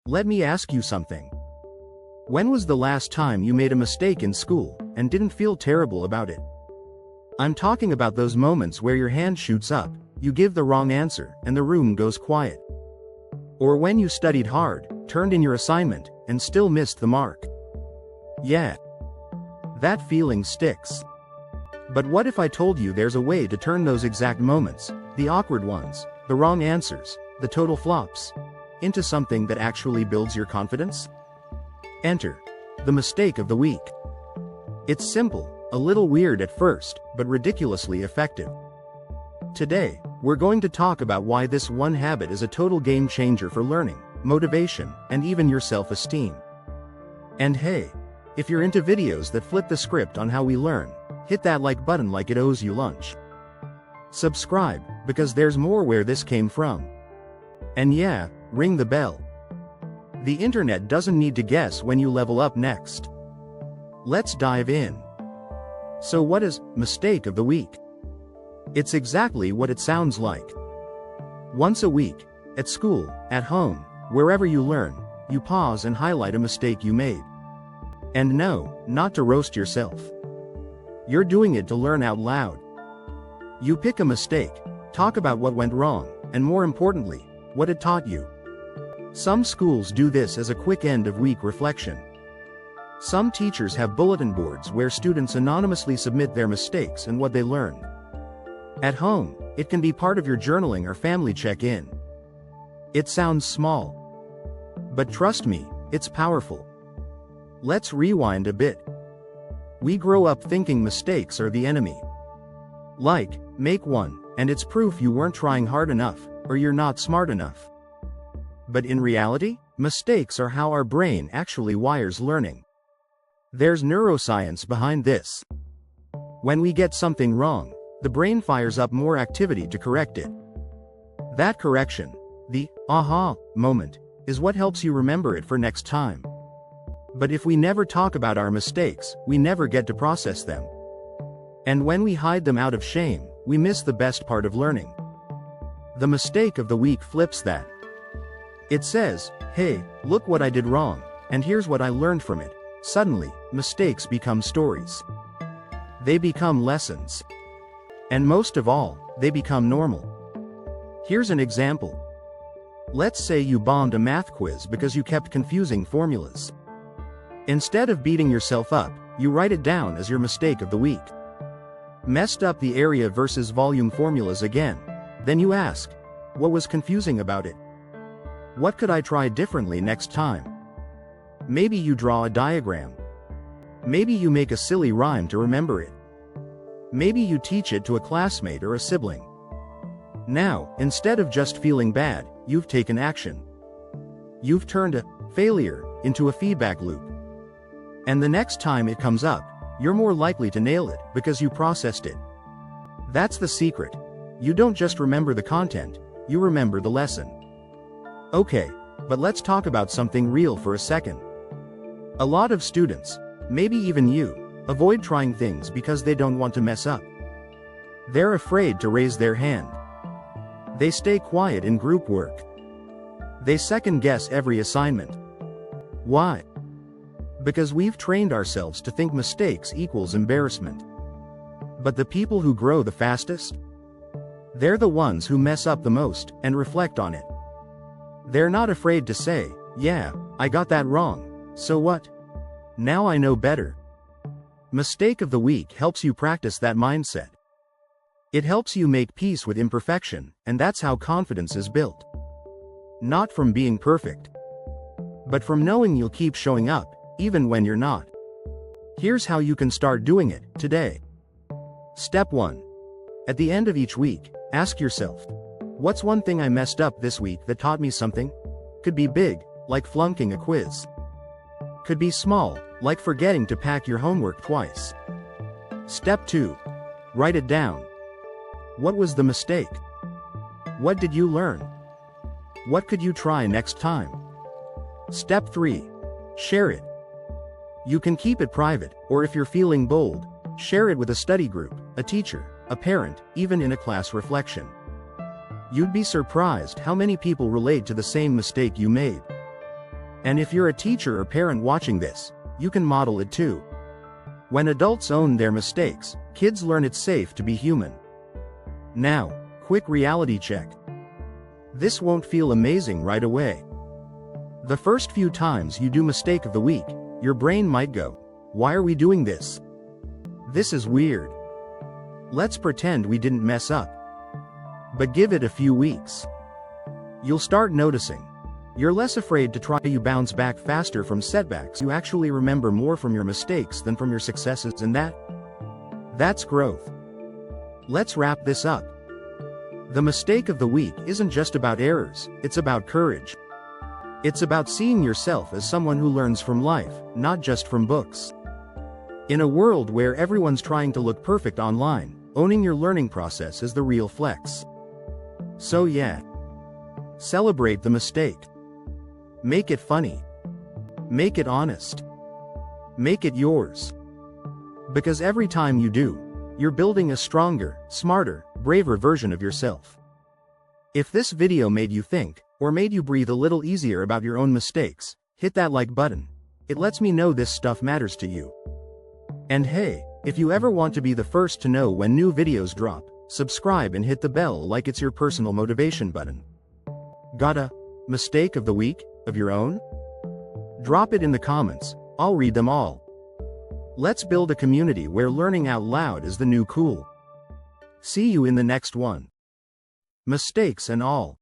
Let me ask you something. When was the last time you made a mistake in school and didn't feel terrible about it? I'm talking about those moments where your hand shoots up, you give the wrong answer, and the room goes quiet. Or when you studied hard, turned in your assignment, and still missed the mark. Yeah. That feeling sticks. But what if I told you there's a way to turn those exact moments, the awkward ones, the wrong answers, the total flops, into something that actually builds your confidence? Enter the mistake of the week. It's simple, a little weird at first, but ridiculously effective. Today, we're going to talk about why this one habit is a total game changer for learning, motivation, and even your self-esteem. And hey, if you're into videos that flip the script on how we learn, hit that like button like it owes you lunch. Subscribe, because there's more where this came from. And yeah, ring the bell. The internet doesn't need to guess when you level up next. Let's dive in. So what is mistake of the week? It's exactly what it sounds like. Once a week, at school, at home, wherever you learn, you pause and highlight a mistake you made. And no, not to roast yourself. You're doing it to learn out loud. You pick a mistake, talk about what went wrong, and more importantly, what it taught you. Some schools do this as a quick end-of-week reflection. Some teachers have bulletin boards where students anonymously submit their mistakes and what they learned. At home, it can be part of your journaling or family check-in. It sounds small. But trust me, it's powerful. Let's rewind a bit. We grow up thinking mistakes are the enemy. Like, make one, and it's proof you weren't trying hard enough, or you're not smart enough. But in reality, mistakes are how our brain actually wires learning. There's neuroscience behind this. When we get something wrong, the brain fires up more activity to correct it. That correction, the aha moment, is what helps you remember it for next time. But if we never talk about our mistakes, we never get to process them. And when we hide them out of shame, we miss the best part of learning. The mistake of the week flips that. It says, hey, look what I did wrong, and here's what I learned from it. Suddenly, mistakes become stories. They become lessons. And most of all, they become normal. Here's an example. Let's say you bombed a math quiz because you kept confusing formulas. Instead of beating yourself up, you write it down as your mistake of the week. Messed up the area versus volume formulas again. Then you ask, what was confusing about it? What could I try differently next time? Maybe you draw a diagram. Maybe you make a silly rhyme to remember it. Maybe you teach it to a classmate or a sibling. Now, instead of just feeling bad, you've taken action. You've turned a failure into a feedback loop. And the next time it comes up, you're more likely to nail it because you processed it. That's the secret. You don't just remember the content, you remember the lesson. Okay, but let's talk about something real for a second. A lot of students, maybe even you, avoid trying things because they don't want to mess up. They're afraid to raise their hand. They stay quiet in group work. They second-guess every assignment. Why? Because we've trained ourselves to think mistakes equals embarrassment. But the people who grow the fastest? They're the ones who mess up the most and reflect on it. They're not afraid to say, yeah, I got that wrong, so what? Now I know better. Mistake of the week helps you practice that mindset. It helps you make peace with imperfection, and that's how confidence is built. Not from being perfect, but from knowing you'll keep showing up, even when you're not. Here's how you can start doing it today. Step 1. At the end of each week, ask yourself, what's one thing I messed up this week that taught me something? Could be big, like flunking a quiz. Could be small, like forgetting to pack your homework twice. Step 2. Write it down. What was the mistake? What did you learn? What could you try next time? Step 3. Share it. You can keep it private, or if you're feeling bold, share it with a study group, a teacher, a parent, even in a class reflection. You'd be surprised how many people relate to the same mistake you made. And if you're a teacher or parent watching this, you can model it too. When adults own their mistakes, kids learn it's safe to be human. Now, quick reality check. This won't feel amazing right away. The first few times you do mistake of the week, your brain might go, "Why are we doing this? This is weird. Let's pretend we didn't mess up." But give it a few weeks. You'll start noticing. You're less afraid to try. You bounce back faster from setbacks. You actually remember more from your mistakes than from your successes, and that's growth. Let's wrap this up. The mistake of the week isn't just about errors, it's about courage. It's about seeing yourself as someone who learns from life, not just from books. In a world where everyone's trying to look perfect online, owning your learning process is the real flex. So yeah. Celebrate the mistake. Make it funny. Make it honest. Make it yours. Because every time you do, you're building a stronger, smarter, braver version of yourself. If this video made you think, or made you breathe a little easier about your own mistakes, hit that like button. It lets me know this stuff matters to you. And hey, if you ever want to be the first to know when new videos drop, subscribe and hit the bell like it's your personal motivation button. Got a mistake of the week of your own? Drop it in the comments, I'll read them all. Let's build a community where learning out loud is the new cool. See you in the next one. Mistakes and all.